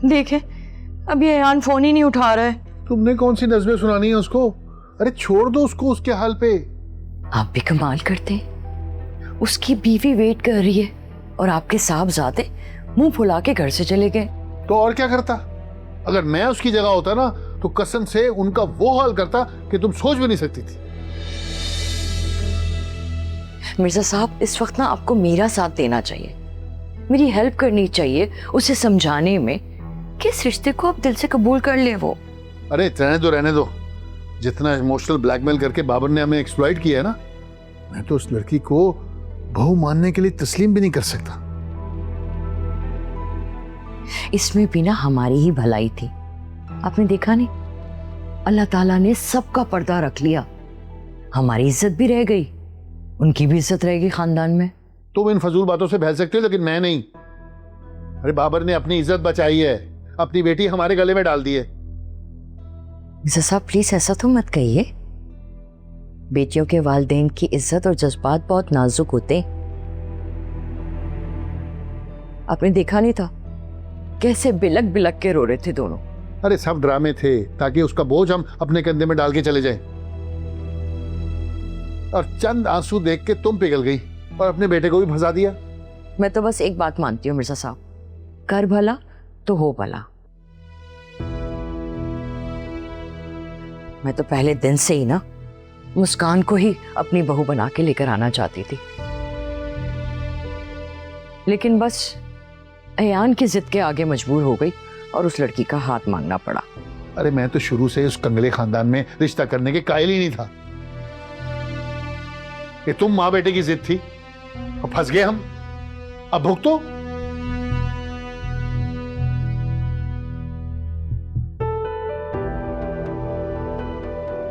देखे अभी अयान फोन ही नहीं उठा रहा है। तुमने कौन सी नज़में सुनानी है उसको? अरे छोड़ दो उसको उसके हाल पे। आप भी कमाल करते हैं, उसकी बीवी वेट कर रही है और आपके साहबजादे मुंह फुला के घर से चले गए। तो और क्या करता? अगर मैं उसकी जगह होता ना तो कसम से उनका वो हाल करता कि तुम सोच भी नहीं सकती थी। मिर्जा साहब, इस वक्त ना आपको मेरा साथ देना चाहिए, मेरी हेल्प करनी चाहिए उसे समझाने में कि इस रिश्ते को आप दिल से कबूल कर ले। वो अरे रहने दो। जितना इमोशनल ब्लैकमेल करके बाबर ने हमें एक्सप्लॉइट किया है ना, मैं तो उस लड़की को बहू मानने के लिए तस्लीम भी नहीं कर सकता। इसमें भी ना हमारी ही भलाई थी। आपने देखा नहीं, अल्लाह ताला ने सबका पर्दा रख लिया, हमारी इज्जत भी रह गई, उनकी भी इज्जत रहेगी खानदान में। तुम इन फजूल बातों से बहस सकते हो लेकिन मैं नहीं। अरे बाबर ने अपनी इज्जत बचाई है, अपनी बेटी हमारे गले में डाल दी है। मिर्जा साहब प्लीज ऐसा तो मत कहिए, बेटियों के वालिदैन की इज्जत और जज्बात बहुत नाजुक होते हैं। आपने देखा नहीं था कैसे बिलक बिलक के रो रहे थे दोनों। अरे सब ड्रामे थे ताकि उसका बोझ हम अपने कंधे में डाल के चले जाएं। और चंद आंसू देख के तुम पिघल गई और अपने बेटे को भी फंसा दिया। मैं तो बस एक बात मानती हूँ मिर्जा साहब, कर भला तो हो भला। मैं तो पहले दिन से ही ना मुस्कान को ही अपनी बहू बना के लेकर आना चाहती थी, लेकिन बस अयान की जिद के आगे मजबूर हो गई और उस लड़की का हाथ मांगना पड़ा। अरे मैं तो शुरू से उस कंगले खानदान में रिश्ता करने के कायल ही नहीं था। ये तुम माँ बेटे की जिद थी और फंस गए हम। अब भुगतो।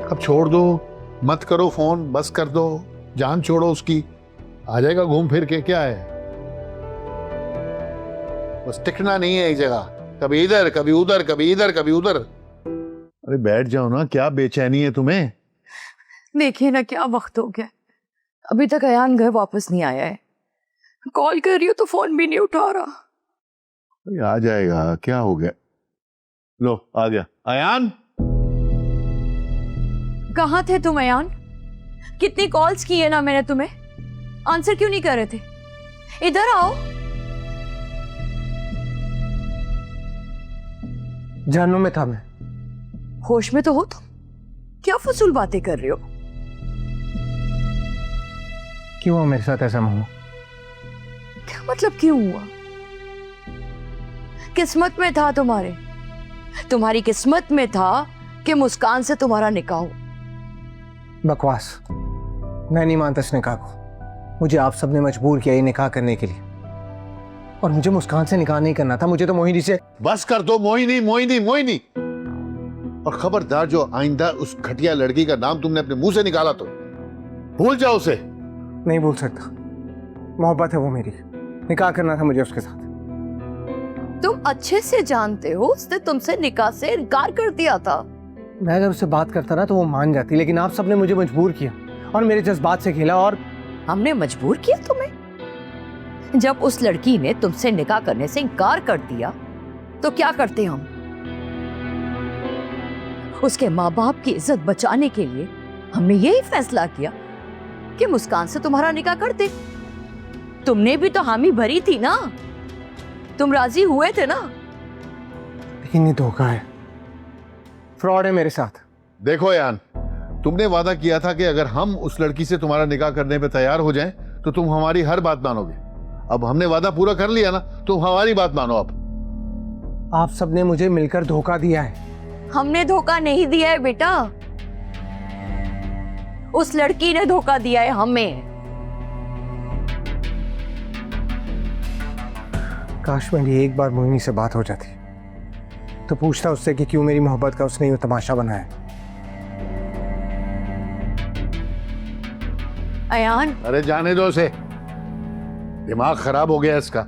अब छोड़ दो, मत करो फोन, बस कर दो, जान छोड़ो उसकी, आ जाएगा घूम फिर के। क्या है, बस टिकना नहीं है एक जगह, कभी इधर कभी उधर, कभी इधर कभी उधर। अरे बैठ जाओ ना, क्या बेचैनी है तुम्हें? देखिए ना क्या वक्त हो गया, अभी तक अयान घर वापस नहीं आया है। कॉल कर रही हो तो फोन भी नहीं उठा रहा। अरे आ जाएगा, क्या हो गया? लो आ गया अयान। कहाँ थे तुम अयान? कितनी कॉल्स की है ना मैंने तुम्हें, आंसर क्यों नहीं कर रहे थे? इधर आओ। जानू में था मैं। होश में तो हो तुम, क्या फजूल बातें कर रहे हो? क्यों हुआ मेरे साथ ऐसा मामू? क्या मतलब क्यों हुआ? किस्मत में था तुम्हारे, तुम्हारी किस्मत में था कि मुस्कान से तुम्हारा निकाह हो। बकवास, मैं नहीं मानता इस निकाह को। मुझे आप सबने मजबूर किया ये निकाह करने के लिए, और मुझे मुस्कान से निकाह नहीं करना था, मुझे तो मोहिनी से। बस कर दो, मोहिनी मोहिनी मोहिनी। और खबरदार जो आइंदा उस घटिया लड़की का नाम तुमने अपने मुंह से निकाला तो भूल जाओ उसे। नहीं भूल सकता, मोहब्बत है वो मेरी, निकाह करना था मुझे उसके साथ। तुम अच्छे से जानते हो उसने तुमसे निकाह से इनकार कर दिया था। मैं अगर उससे बात करता ना तो वो मान जाती, लेकिन आप सबने मुझे मजबूर किया और मेरे जज्बात से खेला। और हमने मजबूर किया तुम्हें? जब उस लड़की ने तुमसे निकाह करने से इनकार कर दिया तो क्या करते हम? उसके माँ बाप की इज्जत बचाने के लिए हमने यही फैसला किया कि मुस्कान से तुम्हारा निकाह कर दे। तुमने भी तो हामी भरी थी ना, तुम राजी हुए थे ना? लेकिन ये धोखा है, फ्रॉड है मेरे साथ। देखो यान, तुमने वादा किया था कि अगर हम उस लड़की से तुम्हारा निकाह करने पे तैयार हो जाएं तो तुम हमारी हर बात मानोगे। अब हमने वादा पूरा कर लिया ना, तुम हमारी बात मानो। अब आप सबने मुझे मिलकर धोखा दिया है। हमने धोखा नहीं दिया है बेटा, उस लड़की ने धोखा दिया है हमें। काश मेरी एक बार मोहिनी से बात हो जाती तो पूछता उससे कि क्यों मेरी मोहब्बत का उसने यूं तमाशा बनाया। अयान, अरे जाने दो उसे, दिमाग खराब हो गया इसका।